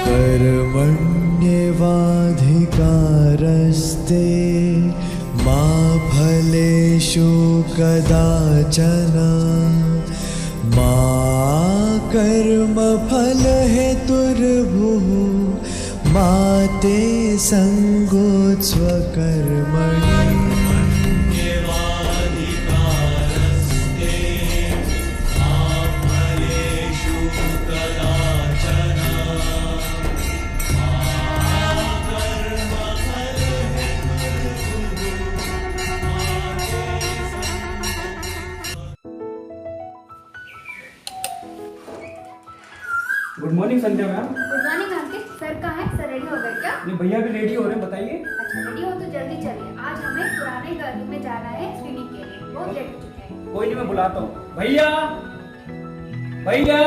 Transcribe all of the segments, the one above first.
कर्मण्येवाधिकारस्ते मा फलेषु कदाचन मा कर्मफलहेतुर्भुः मा ते सङ्गोत्स्वकर्मणि। गुड मॉर्निंग संध्या मैम। गुड मॉर्निंग अंकित। सर कहाँ है? सर रेडी हो गए क्या? नहीं, भैया भी रेडी हो रहे हैं, बताइए। अच्छा रेडी हो तो जल्दी चलिए, आज हमें पुराने घर में जाना है स्क्रीनिंग के लिए, बहुत लेट हो चुके हैं। कोई नहीं, मैं बुलाता हूँ। भैया भैया।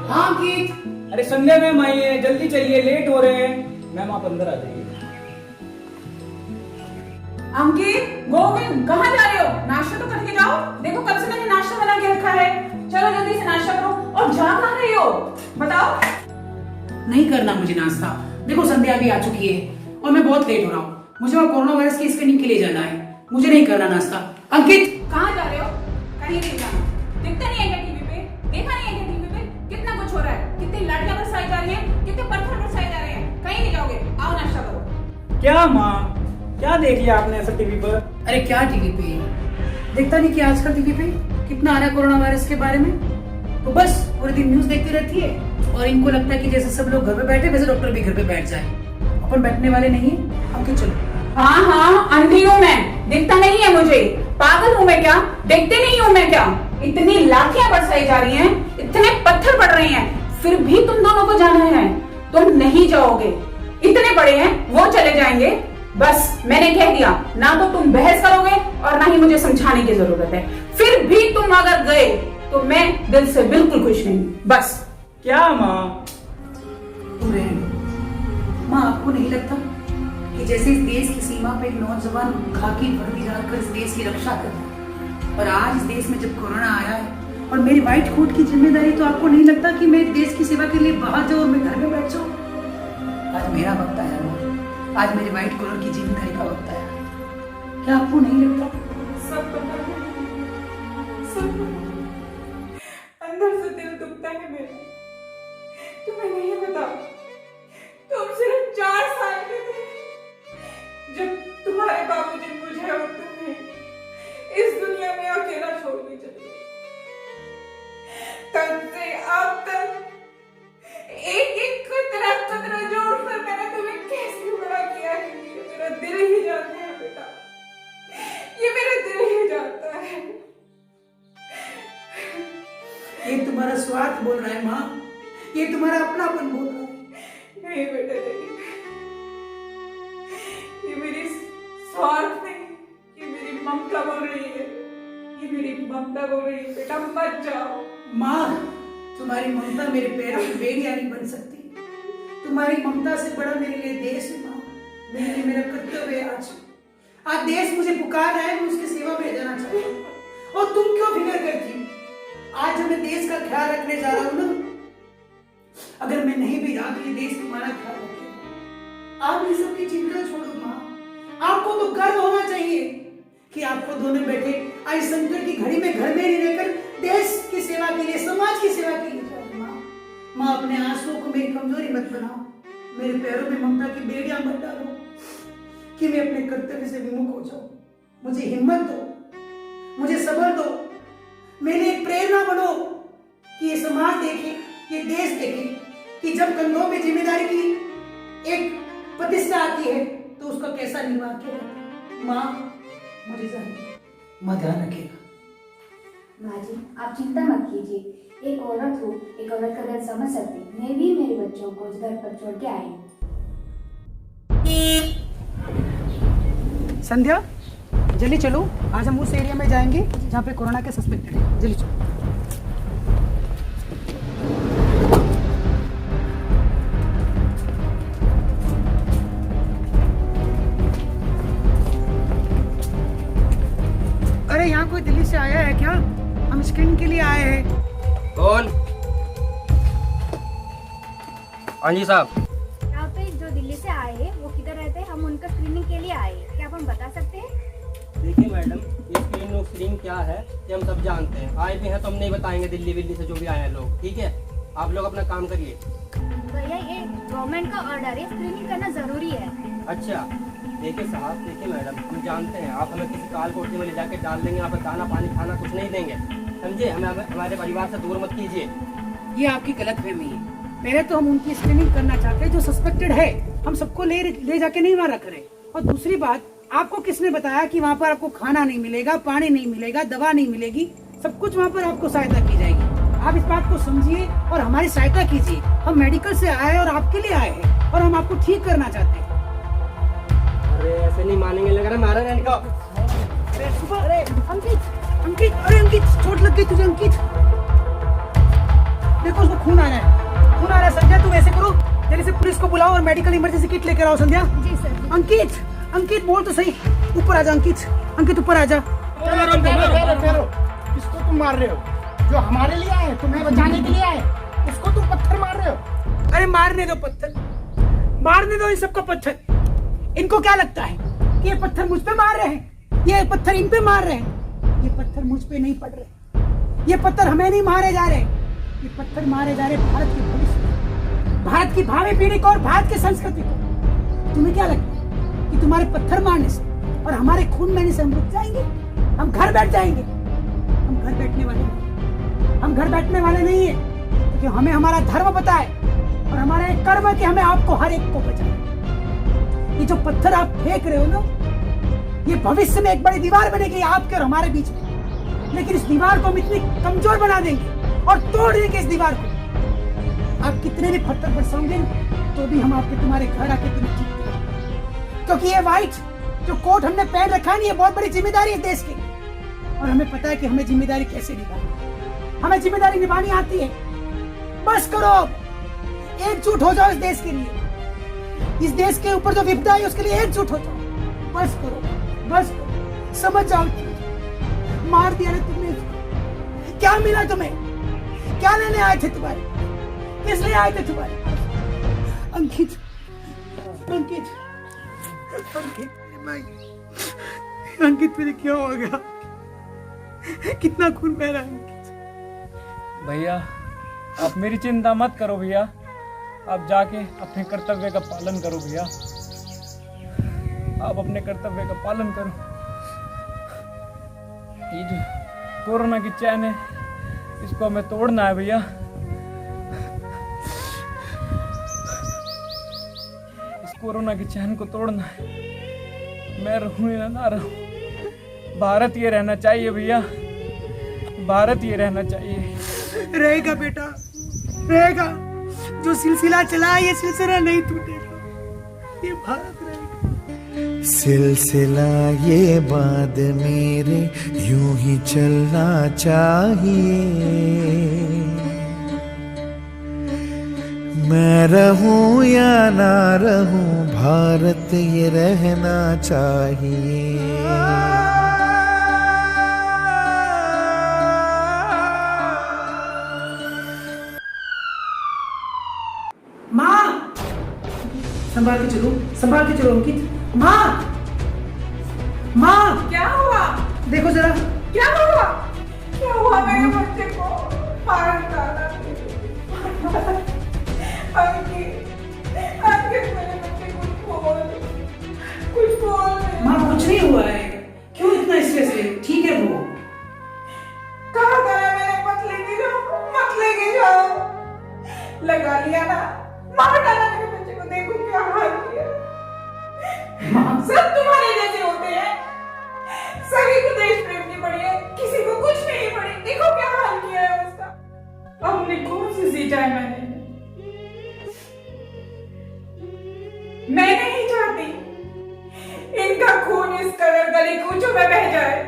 हाँ अंकित। अरे संध्या मैम आई है, जल्दी चलिए, लेट हो रहे हैं। मैम आप अंदर आ जाइए। अंकित, गोविंद कहाँ जा रहे हो? नाश्ता तो करके जाओ। देखो कब से मैंने नाश्ता बना के रखा है। चलो जल्दी से नाश्ता करो। और जा कहाँ रही हो बताओ? नहीं करना मुझे नाश्ता। देखो संध्या भी आ चुकी है और मैं बहुत लेट हो रहा हूँ। मुझे वहाँ कोरोना वायरस की स्क्रीनिंग के लिए जाना है। मुझे नहीं करना नाश्ता। अंकित कहाँ जा रहे हो? कहीं नहीं जाना। दिखता नहीं है क्या टीवी पे? देखा नहीं है क्या टीवी पे? कितना कुछ हो रहा है, कितनी लाठियां बरसाई जा रही है, कितने पत्थर बरसाए जा रहे हैं। कहीं नहीं जाओगे, आओ नाश्ता करो। क्या माँ, क्या देख लिया आपने ऐसा टीवी पर? अरे क्या टीवी पे? देखता नहीं कि आजकल टीवी पे कितना आ रहा है कोरोना वायरस के बारे में। तो बस पूरे दिन न्यूज देखती रहती है और इनको लगता है कि जैसे सब लोग घर पे बैठे वैसे डॉक्टर भी घर पे बैठ जाए। अपन बैठने वाले नहीं है। हम क्यों चलो। हाँ हाँ अंधी हूँ मैं, दिखता नहीं है मुझे। पागल हूँ मैं क्या? देखते नहीं हूँ मैं क्या? इतनी लाठियां बरसाई जा रही हैं, इतने पत्थर पड़ रहे हैं, फिर भी तुम दोनों को जाना है। तुम नहीं जाओगे। इतने बड़े हैं वो चले जाएंगे। बस मैंने कह दिया, ना तो तुम बहस करोगे और ना ही मुझे समझाने की जरूरत है। फिर भी तुम अगर गए तो मैं दिल से बिल्कुल खुश नहीं। बस। क्या माँ? तुम रहने दो। माँ आपको नहीं लगता कि जैसे इस देश की सीमा पे एक नौजवान खाकी वर्दी डालकर इस देश की रक्षा करता है, और आज इस देश में जब कोरोना आया है और मेरी व्हाइट कोट की जिम्मेदारी, तो आपको नहीं लगता कि मैं देश की सेवा के लिए बाहर जाऊं और मैं घर में बैठ जाऊं? आज मेरा वक्त आया माँ, आज मेरे व्हाइट कॉलर की जिम्मेदारी का वक्त आया। क्या आपको नहीं लगता? सब पता है, सब अंदर से दिल दुखता है मेरा। तुम्हें नहीं पता, तुम सिर्फ 4 साल के थे जब तुम्हारे बाबूजी मुझे और तुम्हें इस दुनिया में अकेला छोड़ के चले गए। तब से अब तक एक एक कतरा कतरा जोड़कर मैंने तुम्हें कैसे बड़ा किया है, ये मेरा दिल ही जानता है बेटा, ये मेरा दिल ही जानता है। ये तुम्हारा स्वार्थ बोल रहा है माँ, ये तुम्हारा अपनापन बोल रहा है। नहीं बेटा नहीं, ये मेरी स्वार्थ नहीं, ये मेरी ममता बोल रही है, ये मेरी ममता बोल रही है। बेटा मत जाओ। माँ तुम्हारी ममता मेरे पैरों की बेड़ियां नहीं बन सकती। तुम्हारी ममता से बड़ा मेरे लिए देश है माँ, मेरे लिए मेरा कर्तव्य है। आज देश मुझे पुकार रहा है, मैं उसकी सेवा में जाना चाहती हूँ। और तुम क्यों फिक्र करती हो? आज जब मैं देश का ख्याल रखने जा रहा हूँ ना, अगर मैं नहीं भी रहा तो ये देश तुम्हारा ख्याल रखेगा। आप ये सब की चिंता छोड़ो माँ, आपको तो गर्व होना चाहिए कि आपको दोनों बेटे आज संकट की घड़ी में घर में नहीं रहकर देश की सेवा के लिए, समाज की सेवा के लिए जाओ। माँ अपने आंसुओं को मेरी कमजोरी मत बनाओ, मेरे पैरों में ममता की बेड़ियां मत डालो कि मैं अपने कर्तव्य से विमुख हो जाऊं। मुझे हिम्मत दो, मुझे सब्र दो, मेरे लिए प्रेरणा बनो कि ये समाज देखे, ये देश देखे कि जब कंधों पे जिम्मेदारी की एक प्रतिष्ठा आती है तो उसका कैसा निर्वाह किया जाता है। माँ मुझे जाने, माँ ध्यान रखिएगा। माँ जी आप चिंता मत कीजिए, एक औरत हूँ, एक औरत का दर्द समझ सकती, मैं भी मेरे बच्चों को घर पर छोड़ के आई हूँ। संध्या जल्दी चलो, आज हम उस एरिया में जाएंगे जहाँ पे कोरोना के सस्पेक्टेड है। जल्दी चलो। अरे यहाँ कोई दिल्ली से आया है क्या? हम स्क्रीनिंग के लिए आए हैं। कौन? हाँ जी साहब। स्क्रीम क्या है ये हम सब जानते हैं। आए भी हैं तो हम नहीं बताएंगे, दिल्ली विल्ली से जो भी आए हैं लोग, ठीक है? आप लोग अपना काम करिए। भैया ये गवर्नमेंट का ऑर्डर है, स्क्रीनिंग करना जरूरी है। अच्छा देखिए साहब, देखिए मैडम, हम जानते हैं आप हमें किसी काल कोठरी में ले जाके डाल देंगे, यहाँ पर दाना पानी खाना कुछ नहीं देंगे, समझे? हमें हमारे परिवार से दूर मत कीजिए। ये आपकी गलतफहमी है। पहले तो हम उनकी स्क्रीनिंग करना चाहते हैं जो सस्पेक्टेड है, हम सबको ले जाके नहीं मारा करें। और दूसरी बात, आपको किसने बताया कि वहाँ पर आपको खाना नहीं मिलेगा, पानी नहीं मिलेगा, दवा नहीं मिलेगी? सब कुछ वहाँ पर आपको सहायता की जाएगी। आप इस बात को समझिए और हमारी सहायता कीजिए। हम मेडिकल से आए हैं और आपके लिए आए हैं और हम आपको ठीक करना चाहते हैं। अरे ऐसे नहीं मानेंगे, लग रहा है मारा इनको। अरे अंकित, अंकित, अरे अंकित, चोट लग गई तुझे अंकित। देखो उसको खून आ रहा है, खून आ रहा है। संध्या तुम ऐसे करो, जल्दी से पुलिस को बुलाओ और मेडिकल इमरजेंसी किट लेकर आओ। संध्या। जी सर। अंकित, अंकित बोल तो सही, ऊपर आजा अंकित, अंकित ऊपर आजा। किसको तुम मार रहे हो? जो हमारे लिए आए, तुम्हें बचाने के लिए आए, उसको तुम पत्थर मार रहे हो। अरे मारने दो पत्थर, मारने दो इन सबको पत्थर। इनको क्या लगता है कि ये पत्थर मुझ पे मार रहे हैं, ये पत्थर इन पे मार रहे हैं? ये पत्थर मुझ पे नहीं पड़ रहे, ये पत्थर हमें नहीं मारे जा रहे, ये पत्थर मारे जा रहे भारत के भविष्य, भारत की भावी पीढ़ी को और भारत की संस्कृति को। तुम्हें क्या लगता है कि तुम्हारे पत्थर मारने से और हमारे खून बहने से हम रुक जाएंगे? हम घर बैठ जाएंगे? हम घर बैठने वाले नहीं, हम घर बैठने वाले नहीं है, क्योंकि हमें हमारा धर्म पता है और हमारा एक कर्म है कि हमें आपको हर एक को बचाना। ये जो पत्थर आप फेंक रहे हो ना, ये भविष्य में एक बड़ी दीवार बनेगी आपके और हमारे बीच में, लेकिन इस दीवार को हम इतनी कमजोर बना देंगे और तोड़ देंगे इस दीवार को। आप कितने भी पत्थर बरसाओगे तो भी हम आपके तुम्हारे घर आके तुम्हें ठीक करेंगे, क्योंकि ये व्हाइट जो कोट हमने पहन रखा है, ये बहुत बड़ी जिम्मेदारी है देश की, और हमें पता है कि हमें जिम्मेदारी कैसे निभानी, हमें जिम्मेदारी निभानी आती है। बस करो, एकजुट हो जाओ इस देश के लिए, इस देश के ऊपर जो विपदा है उसके लिए एकजुट हो जाओ। बस करो, बस करो, समझ जाओ। मार दिया ना तुमने, क्या मिला तुम्हें? क्या लेने आए थे तुम्हारे? किस लिए आए थे तुम्हारे? अंकित, अंकित, अंकित, अंकित मेरे क्या हो गया? कितना खून बह रहा है? भैया आप मेरी चिंता मत करो भैया, आप जाके अपने कर्तव्य का पालन करो भैया, आप अपने कर्तव्य का पालन करो। ये जो कोरोना की चैन है इसको हमें तोड़ना है भैया। इस कोरोना की चैन को तोड़ना है। मैं रहूं या ना रहूं, भारत ये रहना चाहिए भैया, भारत ये रहना चाहिए। रहेगा बेटा, रहेगा। जो सिलसिला चला ये सिलसिला नहीं टूटेगा, ये भारत रहेगा। सिलसिला ये बाद मेरे यूं ही चलना चाहिए, मैं रहूं या ना रहूं, भारत ये रहना चाहिए। माँ, संभाल के चलो, संभाल के चलो अंकित। माँ, माँ, क्या हुआ? देखो जरा, क्या हुआ? क्या हुआ मेरे बच्चे को? मार डाला। अंकित, अंकित मेरे बच्चे को कुछ बोल। माँ कुछ नहीं हुआ है, क्यों इतना स्ट्रेस ले? ठीक है वो। कहा गया मैंने मत लेके जाओ, मत लेके जाओ। लगा लिया ना, मार डाला मेरे बच्चे को। देखो क्या हाल किया। सब तुम्हारे जैसे होते हैं, सभी को देश प्रेम की पड़ी है, किसी को कुछ नहीं पड़ी। देखो क्या हाल किया है उसका। हमने कौन सी सीटा है? मैं नहीं चाहती इनका खून इस कदर गली कूचों में बह जाए।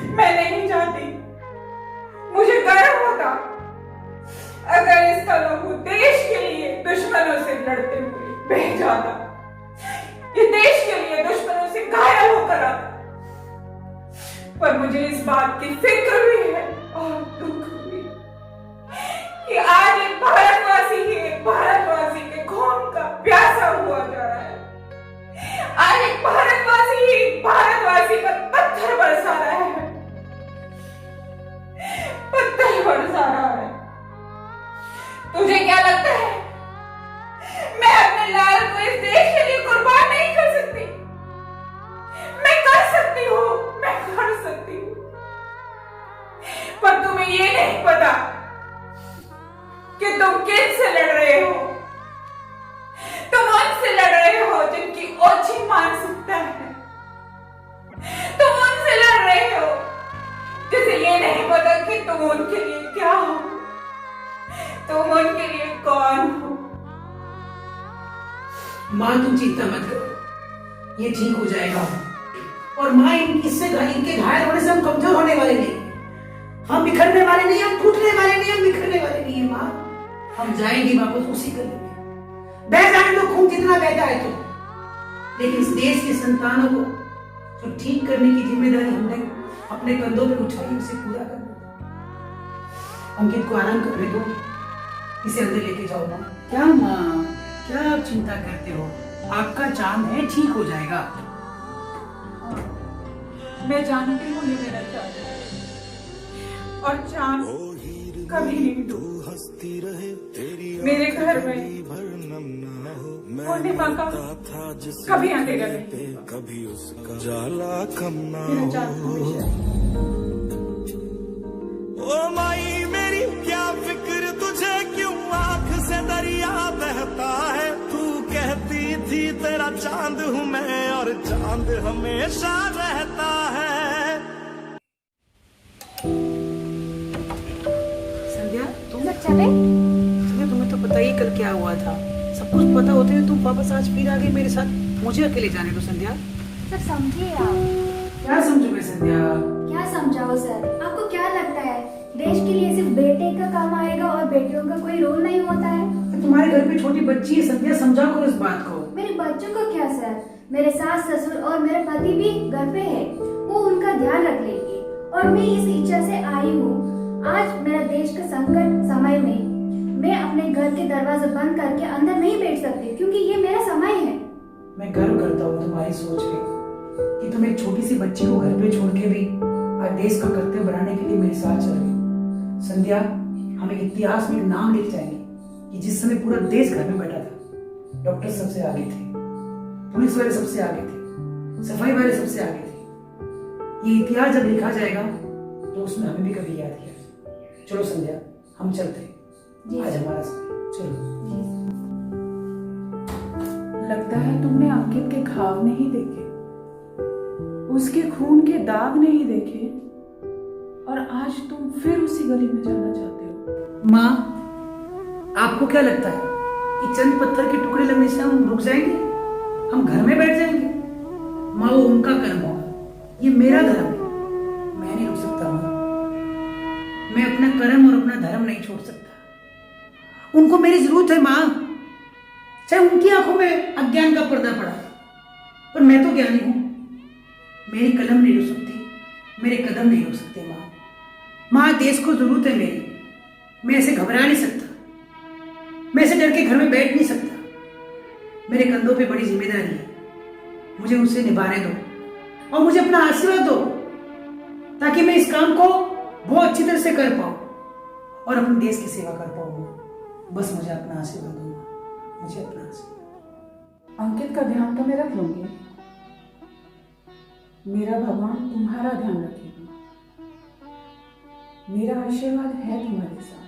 मैं नहीं चाहती। मुझे गर्व होता अगर इसका लहू देश के लिए दुश्मनों से लड़ते हुए बह जाता, ये देश के लिए दुश्मनों से घायल होकर आता। पर मुझे इस बात की फिक्र भी है और दुख भी कि आज एक भारतवासी ही एक भारतवासी के खून का प्यासा हुआ जा रहा है। आज एक भारतवासी ही भारतवासी पर पत्थर बरसा रहा है। तुझे क्या लगता है मैं अपने लाल को इस देश के लिए कुर्बान नहीं कर सकती? मैं कर सकती हूँ, मैं कर सकती हूँ, पर तुम्हें ये नहीं पता कि तुम किससे लड़ रहे हो। तुम उनसे लड़ रहे हो जिनकी ओछी मानसिकता है। तुम उनसे लड़ रहे हो जिसे ये नहीं पता कि तुम उनके लिए क्या हो, तुम उनके लिए कौन हो। माँ तुम चिंता मत करो, ये ठीक हो जाएगा। और माँ इनके घायल होने से हम कमजोर होने वाले नहीं, हम बिखरने वाले नहीं, हम टूटने वाले नहीं, हम बिखरने वाले नहीं है माँ। हम जाएंगे वापस उसी गली में, बह जाने दो खून जितना बहता है तो, लेकिन इस देश के संतानों को जो ठीक करने की जिम्मेदारी हमने अपने कंधों पे उठाई उसे पूरा करना। अंकित को आराम करने दो, इसे अंदर लेके जाओ माँ। क्या माँ, क्या आप चिंता करते हो? आपका चांद है, ठीक हो जाएगा। मैं जानती हूँ ये मेरा चांद है, और चांद कभी नहीं डूबता। मेरे घर में पूर्णिमा का कभी अंधेरा नहीं, मेरा चांद हमेशा। ओ माई मेरी क्या फिक्र तुझे, क्यों आंख से दरिया बहता है। तू कहती थी तेरा चांद हूँ मैं, और चांद हमेशा रहता है। संध्या तुम सब चले? संध्या तुम्हें तो पता ही कल क्या हुआ था। सब कुछ पता होते हुए तुम वापस आज फिर आ गई मेरे साथ। मुझे अकेले जाने दो संध्या। सर समझिए आप। क्या समझू मैं संध्या? क्या समझाओ सर? आपको क्या लगता है देश के लिए सिर्फ बेटे का काम आएगा और बेटियों का कोई रोल नहीं होता है? तुम्हारे घर पे छोटी बच्ची है संध्या, समझाओ करो इस बात को। मेरे बच्चों को क्या सर? मेरे सास ससुर और मेरे पति भी घर पे है, वो उनका ध्यान रख लेंगे। और मैं इस इच्छा से आई हूँ, आज मेरा देश का संकट समय में मैं अपने घर के दरवाजे बंद करके अंदर नहीं बैठ सकती, क्योंकि ये मेरा समय है। मैं गर्व करता हूँ तुम्हारी सोच पे कि तुम एक छोटी सी बच्ची को घर पे छोड़ के भी आज देश का कर्तव्य बनाने के लिए मेरे साथ चल रही। संध्या, हम एक इतिहास में नाम लिख जाएंगे कि जिस समय पूरा देश घर में बैठा था, डॉक्टर सबसे आगे थे, पुलिस वाले सबसे आगे थे, सफाई वाले सबसे आगे थे। ये इतिहास जब लिखा जाएगा तो उसमें हमें भी कभी याद किया। चलो संध्या, हम चलते हैं, आज हमारा समय। चलो। लगता है तुमने अंकित के घाव नहीं देखे, उसके खून के दाग नहीं देखे, और आज तुम फिर उसी गली में जाना चाहते हो। माँ, आपको क्या लगता है कि चंद पत्थर के टुकड़े लगने से हम रुक जाएंगे, हम घर में बैठ जाएंगे? माँ, वो उनका कर्म होगा, ये मेरा धर्म है, मैं नहीं रुक सकता माँ। मैं अपना कर्म और अपना धर्म नहीं छोड़ सकता। उनको मेरी जरूरत है माँ, चाहे उनकी आंखों में अज्ञान का पर्दा पड़ा, पर मैं तो ज्ञानी हूँ। मेरी कलम नहीं रुक सकती, मेरे कदम नहीं रुक सकते माँ। माँ, देश को जरूरत है मेरी, मैं ऐसे घबरा नहीं सकता, मैं ऐसे डर के घर में बैठ नहीं सकता। मेरे कंधों पे बड़ी जिम्मेदारी है, मुझे उसे निभाने दो और मुझे अपना आशीर्वाद दो, ताकि मैं इस काम को बहुत अच्छी तरह से कर पाऊँ और अपने देश की सेवा कर पाऊँ। बस मुझे अपना आशीर्वाद दो, मुझे अपना आशीर्वाद। अंकित का ध्यान तो मैं रख लूंगी, मेरा भगवान तुम्हारा ध्यान रखेगा। मेरा आशीर्वाद है तुम्हारे साथ,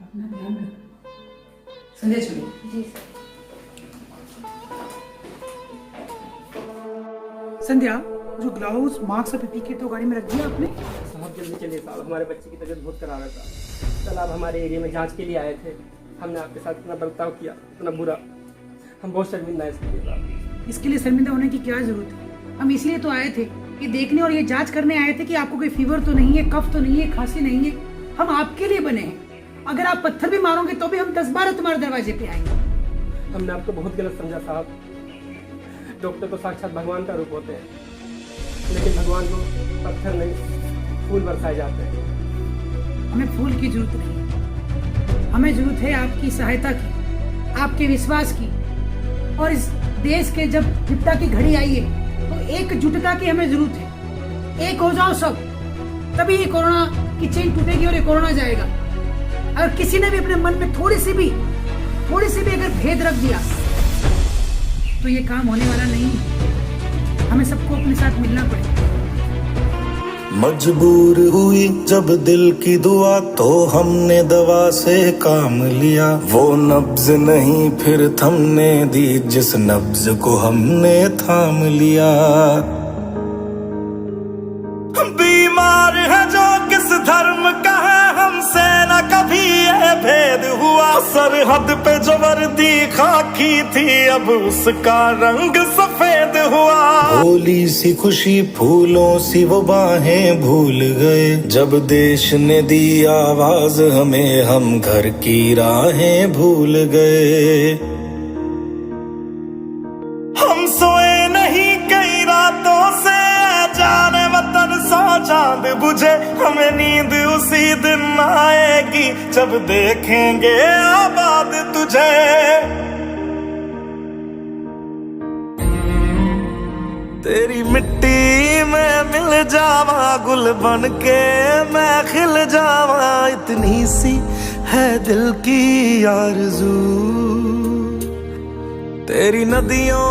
अपना ध्यान रखना। संध्या चलिए। जी सर। संध्या, जो ग्लव्स, मास्क और पीपी किट तो गाड़ी में रख दिया आपने? साहब जल्दी चलिए साहब, हमारे बच्चे की तबीयत बहुत खराब है साहब। कल आप हमारे एरिया में जांच के लिए आए थे, हमने आपके साथ इतना बर्ताव किया, इतना बुरा, हम बहुत शर्मिंदा हैं इसके लिए साहब। इसके लिए शर्मिंदा होने की क्या जरूरत है? हम इसलिए तो आए थे, ये देखने और ये जांच करने आए थे कि आपको कोई फीवर तो नहीं है, कफ तो नहीं है, खांसी नहीं है। हम आपके लिए बने हैं। अगर आप पत्थर भी मारोगे तो भी हम 10 बार तुम्हारे दरवाजे पे आएंगे। हमने आपको बहुत गलत समझा साहब। डॉक्टर तो साक्षात भगवान का रूप होते हैं, लेकिन भगवान को पत्थर नहीं, फूल बरसाए जाते हैं। हमें फूल की जरूरत नहीं, हमें जरूरत है आपकी सहायता की, आपके विश्वास की। और इस देश के जब विपदा की घड़ी आई है तो एकजुटता की हमें जरूरत है। एक हो जाओ सब, तभी ये कोरोना कि चेन टूटेगी और ये कोरोना जाएगा। अगर किसी ने भी अपने मन में थोड़ी सी भी अगर भेद रख दिया तो ये काम होने वाला नहीं है। हमें सबको अपने साथ मिलना पड़ेगा। मजबूर हुई जब दिल की दुआ तो हमने दवा से काम लिया। वो नब्ज नहीं फिर थमने दी जिस नब्ज को हमने थाम लिया। बीमार है जो किस धर्म का है हमसे न कभी ये भेद हुआ। सरहद पे जो वर्दी खाकी थी अब उसका रंग सफेद हुआ। भोली सी खुशी फूलों सी वो बाहें भूल गए जब देश ने दी आवाज हमें हम घर की राहें भूल गए। हम सोए नहीं कई रातों से जाने वतन सौ चांद बुझे। हमें नींद उसी दिन आएगी जब देखेंगे आबाद तुझे। तेरी मिट्टी में मिल जावा गुल बन के मैं खिल जावा। इतनी सी है दिल की आरज़ू तेरी नदियों